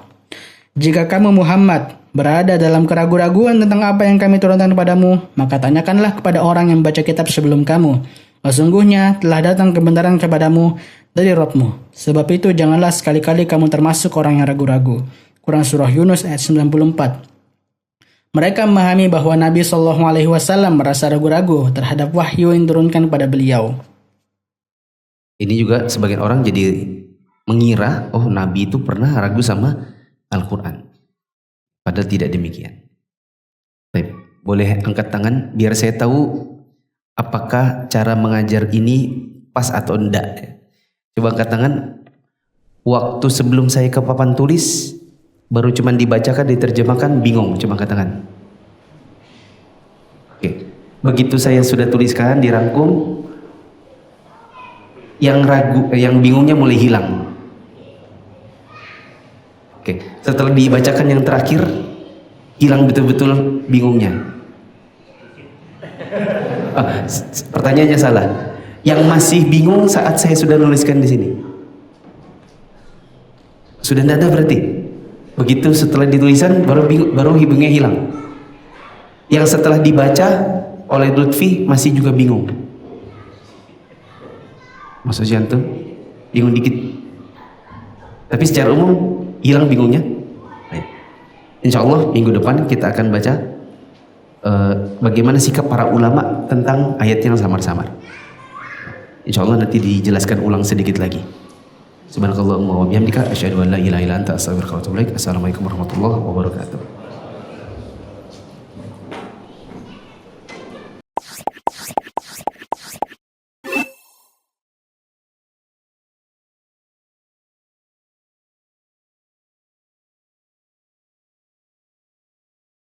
"Jika kamu Muhammad berada dalam keraguan-raguan tentang apa yang kami turunkan kepadamu, maka tanyakanlah kepada orang yang baca kitab sebelum kamu, Sesungguhnya telah datang kebenaran kepadamu dari Rabbmu. Sebab itu janganlah sekali-kali kamu termasuk orang yang ragu-ragu. Quran Surah Yunus ayat 94. Mereka memahami bahwa Nabi SAW merasa ragu-ragu terhadap wahyu yang diturunkan kepada beliau. Ini juga sebagian orang jadi mengira, oh Nabi itu pernah ragu sama Al-Quran. Padahal tidak demikian. Baik, boleh angkat tangan biar saya tahu apakah cara mengajar ini pas atau enggak. Coba angkat tangan. Waktu sebelum saya ke papan tulis baru cuman dibacakan, diterjemahkan, bingung. Coba angkat tangan. Oke. Begitu saya sudah tuliskan, dirangkum, yang ragu, yang bingungnya mulai hilang. Oke. Setelah dibacakan yang terakhir, hilang betul-betul bingungnya. Pertanyaannya salah. Yang masih bingung saat saya sudah nuliskan di sini. Sudah tidak ada berarti. Begitu setelah ditulisan baru bingungnya hilang. Yang setelah dibaca oleh Lutfi masih juga bingung. Maksud Jantung bingung dikit. Tapi secara umum hilang bingungnya. Insya Allah minggu depan kita akan baca bagaimana sikap para ulama tentang ayat yang samar-samar. Insya Allah nanti dijelaskan ulang sedikit lagi. Subhanakallahumma wa bihamdika asyhadu an la ilaha illa anta astaghfiruka wa atubu ilaik. Assalamualaikum warahmatullahi wabarakatuh.